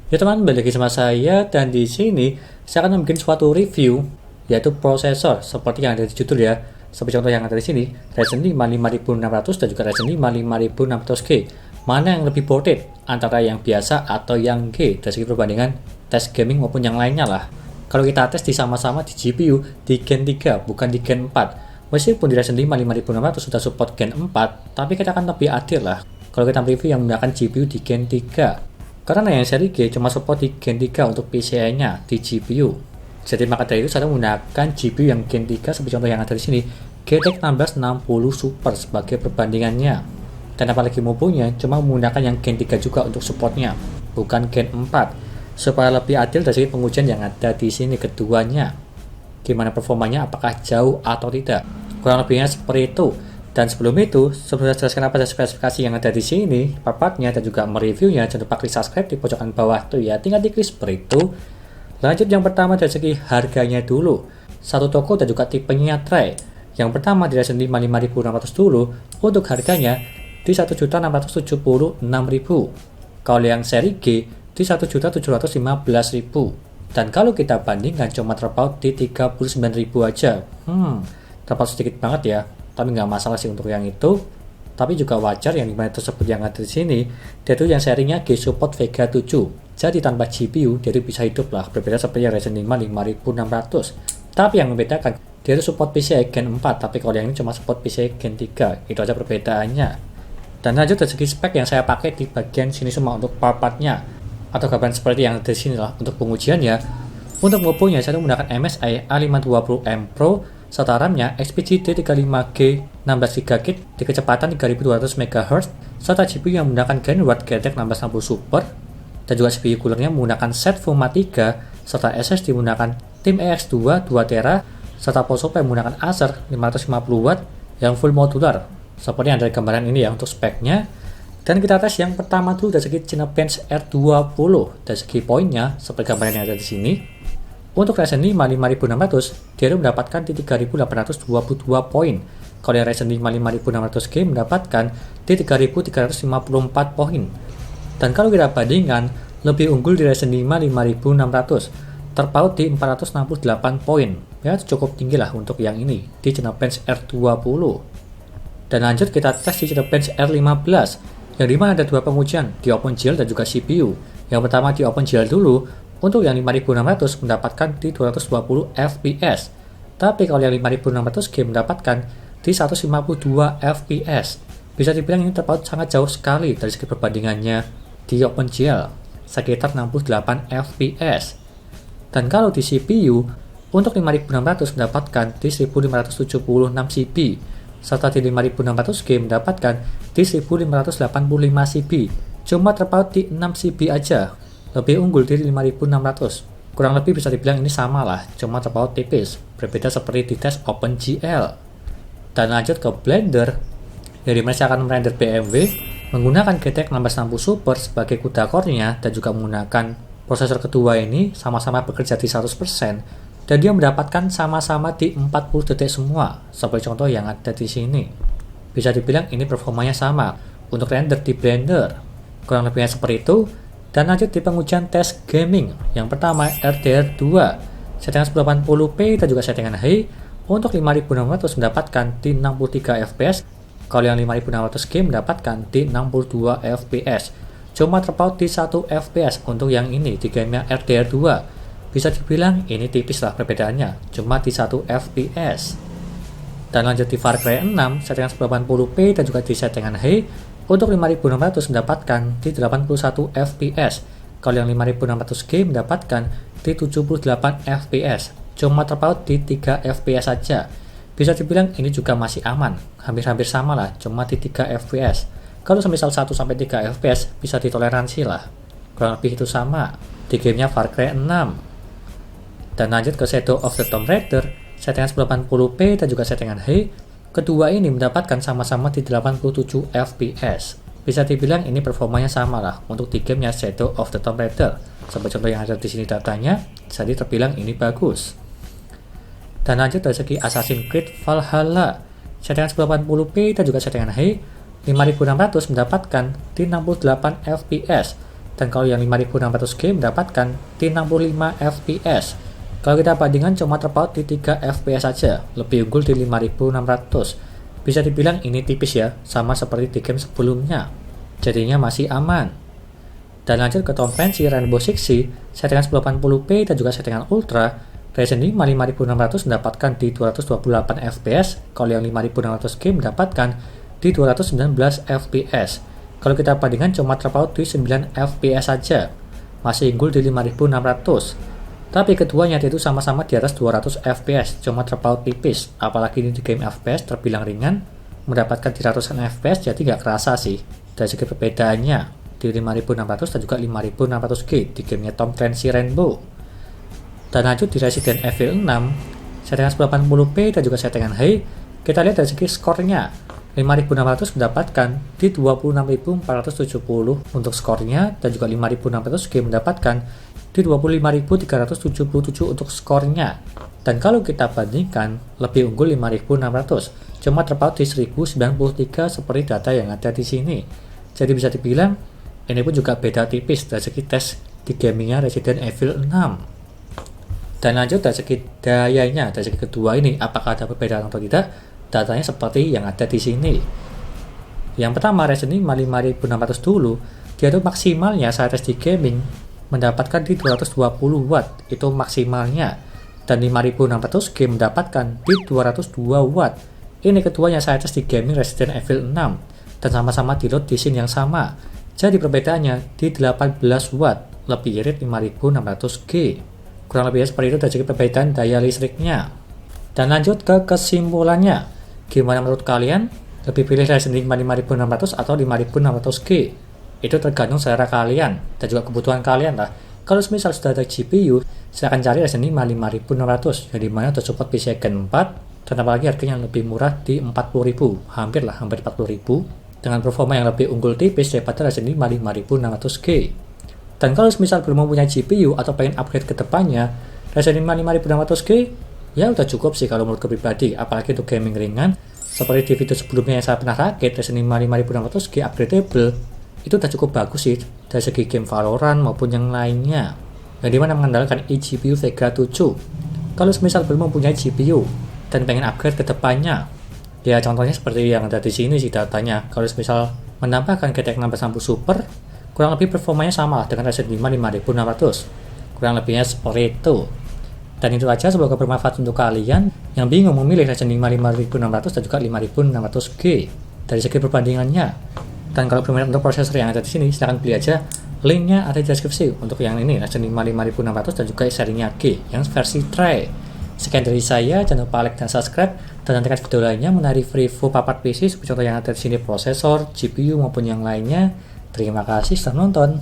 Ya teman, balik lagi sama saya dan di sini saya akan membuat suatu review yaitu prosesor seperti yang ada di judul ya. Seperti contoh yang ada di sini, Ryzen 5 5600 dan juga Ryzen 5 5600G. Mana yang lebih worth it antara yang biasa atau yang G dari segi perbandingan tes gaming maupun yang lainnya lah. Kalau kita tes di sama-sama di GPU di Gen 3 bukan di Gen 4. Meskipun di Ryzen 5 5600 sudah support Gen 4, tapi kita akan lebih adil lah kalau kita review yang menggunakan GPU di Gen 3. Karena yang seri G cuma support di Gen 3 untuk PCI-nya di GPU. Jadi maka dari itu saya menggunakan GPU yang Gen 3 seperti contoh yang ada di sini, GTX 1660 Super sebagai perbandingannya. Dan apalagi mumpungnya cuma menggunakan yang Gen 3 juga untuk supportnya, bukan Gen 4. Supaya lebih adil dari pengujian yang ada di sini keduanya. Gimana performanya, apakah jauh atau tidak. Kurang lebihnya seperti itu. Dan sebelum itu, sebelum saya jelaskan apa spesifikasi yang ada di sini, part-partnya dan juga mereviewnya, jangan lupa klik subscribe di pojokan bawah tuh ya, tinggal diklik seperti itu. Lanjut yang pertama dari segi harganya dulu. Satu toko dan juga tipenya tray. Yang pertama di Ryzen 5 5600 dulu, untuk harganya di 1.676.000. Kalau yang seri G di 1.715.000. Dan kalau kita bandingkan cuma terpaut di 39.000 aja. Terpaut sedikit banget ya. Tapi nggak masalah sih untuk yang itu. Tapi juga wajar yang dimana tersebut yang ada di sini, dia itu yang serinya G support Vega 7. Jadi tanpa GPU dia itu bisa hidup lah, berbeda seperti Ryzen 5 5600. Tapi yang membedakan, dia itu support PCI Gen 4, tapi kalau yang ini cuma support PCI Gen 3. Itu aja perbedaannya. Dan lanjut dari segi spek yang saya pakai di bagian sini semua untuk part-partnya atau gambaran seperti yang ada di sini lah untuk pengujian ya. Untuk mobile saya menggunakan MSI A520M Pro serta RAM-nya XPG D35G 16GB di kecepatan 3200 MHz serta GPU yang menggunakan Greenwood GTX 1660 Super dan juga CPU coolernya menggunakan ZFOMA 3 serta SSD menggunakan TIM-EX2 2TB serta power supply menggunakan Acer 550W yang full modular seperti yang ada di gambaran ini ya untuk speknya. Dan kita tes yang pertama dulu dari segi Cinebench R20 dari segi poinnya seperti gambaran yang ada di sini. Untuk Ryzen 5 5600, dia mendapatkan di 3.822 poin. Kalau yang Ryzen 5 5600G mendapatkan di 3.354 poin. Dan kalau kita bandingkan, lebih unggul di Ryzen 5 5600, terpaut di 468 poin. Ya, cukup tinggi lah untuk yang ini, di Cinebench R20. Dan lanjut kita tes di Cinebench R15, yang dimana ada dua pengujian, di OpenGL dan juga CPU. Yang pertama di OpenGL dulu. Untuk yang 5600 mendapatkan di 220 fps. Tapi kalau yang 5600G mendapatkan di 152 fps. Bisa dibilang ini terpaut sangat jauh sekali dari segi perbandingannya di OpenGL, sekitar 68 fps. Dan kalau di CPU, untuk 5600 mendapatkan di 1576 CP, serta di 5600G mendapatkan di 1585 CP. Cuma terpaut di 6 CP aja. Lebih unggul dari 5600. Kurang lebih bisa dibilang ini sama lah, cuma terpaut tipis, berbeda seperti di tes OpenGL. Dan lanjut ke Blender, yang dimana saya akan merender BMW menggunakan GTX 1660 Super sebagai CUDA core-nya dan juga menggunakan prosesor kedua ini sama-sama bekerja di 100% dan dia mendapatkan sama-sama di 40 detik semua, seperti contoh yang ada di sini. Bisa dibilang ini performanya sama untuk render di Blender. Kurang lebihnya seperti itu. Dan lanjut di pengujian tes gaming. Yang pertama RDR2 settingan 1080p dan juga settingan high. Untuk 5600 mendapatkan di 63 fps. Kalau yang 5600G mendapatkan di 62 fps. Cuma terpaut di 1 fps untuk yang ini di gamenya RDR2. Bisa dibilang ini tipis lah perbedaannya, cuma di 1 fps. Dan lanjut di Far Cry 6 settingan 1080p dan juga di settingan high. Untuk 5600 mendapatkan di 81 fps. Kalau yang 5600G mendapatkan di 78 fps. Cuma terpaut di 3 fps saja. Bisa dibilang ini juga masih aman. Hampir-hampir sama lah, cuma di 3 fps. Kalau semisal 1 sampai 3 fps bisa ditoleransi lah. Kurang lebih itu sama di gamenya Far Cry 6. Dan lanjut ke Shadow of the Tomb Raider settingan 1080p dan juga settingan high. Kedua ini mendapatkan sama-sama di 87 fps. Bisa dibilang ini performanya sama lah untuk di gamenya Shadow of the Tomb Raider. Seperti contoh yang ada di sini datanya, jadi terbilang ini bagus. Dan lanjut dari segi Assassin's Creed Valhalla, settingan 1080p dan juga settingan high, 5600 mendapatkan di 68 fps. Dan kalau yang 5600G mendapatkan di 65 fps. Kalau kita bandingkan cuma terpaut di 3 fps saja, lebih unggul di 5600. Bisa dibilang ini tipis ya, sama seperti di game sebelumnya. Jadinya masih aman. Dan lanjut ke konferensi Rainbow Six Siege, settingan 1080p dan juga settingan Ultra, Ryzen 5 5600 mendapatkan di 228 fps, kalau yang 5600G mendapatkan di 219 fps. Kalau kita bandingkan cuma terpaut di 9 fps saja, masih unggul di 5600. Tapi keduanya itu sama-sama di atas 200 fps, cuma terpaut tipis. Apalagi ini di game fps terbilang ringan, mendapatkan di ratusan fps jadi nggak kerasa sih. Dari segi perbedaannya di 5600 dan juga 5600G di gamenya Tom Clancy Rainbow. Dan lanjut di Resident Evil 6, settingan 1080p dan juga settingan high, kita lihat dari segi skornya. 5600 mendapatkan di 26.470 untuk skornya, dan juga 5600G mendapatkan di 25.377 untuk skornya. Dan kalau kita bandingkan, lebih unggul 5600, cuma terpaut di 1093 seperti data yang ada di sini. Jadi bisa dibilang ini pun juga beda tipis dari segi tes di gamingnya Resident Evil 6. Dan lanjut dari segi dayanya, dari segi kedua ini apakah ada perbedaan atau tidak? Datanya seperti yang ada di sini. Yang pertama, Ryzen 5 5600 dulu, dia tuh maksimalnya saat tes di gaming mendapatkan di 220 watt, itu maksimalnya. Dan 5600G mendapatkan di 202 watt. Ini keduanya saya tes di gaming Resident Evil 6 dan sama-sama di load di scene yang sama. Jadi perbedaannya di 18 watt, lebih irit 5600G. Kurang lebihnya seperti itu dari segi perbedaan daya listriknya. Dan lanjut ke kesimpulannya. Gimana menurut kalian? Lebih pilih Ryzen 5 5600 atau 5600G? Itu tergantung selera kalian dan juga kebutuhan kalian lah. Kalau misal sudah ada GPU, silahkan cari Ryzen 5 5600 yang dimana sudah support PCIe Gen 4 dan apalagi harganya yang lebih murah di 40.000, hampir 40.000 dengan performa yang lebih unggul tipis daripada Ryzen 5 5600G. Dan kalau misal belum mempunyai GPU atau pengen upgrade ke depannya, Ryzen 5 5600G ya udah cukup sih kalau menurut pribadi, apalagi untuk gaming ringan. Seperti di video sebelumnya yang saya pernah rakit, Ryzen 5 5600G upgradable, itu udah cukup bagus sih dari segi game Valorant maupun yang lainnya, yang dimana mengandalkan eGPU Vega 7. Kalau misal belum mempunyai GPU dan pengen upgrade ke depannya, ya contohnya seperti yang ada di sini sih datanya. Kalau misal menambahkan GTX 1660 Super, kurang lebih performanya sama dengan Ryzen 5 5600. Kurang lebihnya seperti itu. Dan itu aja, semoga bermanfaat untuk kalian yang bingung memilih Ryzen 5 5600 dan juga 5600G dari segi perbandingannya. Dan kalau berminat untuk prosesor yang ada di sini, silahkan beli aja. Linknya ada di deskripsi untuk yang ini, Ryzen 5 5600 dan juga serinya G yang versi Tray. Sekian dari saya, jangan lupa like dan subscribe, dan nantikan video lainnya mengenai review papat PC seperti contoh yang ada di sini, prosesor, GPU maupun yang lainnya. Terima kasih sudah menonton.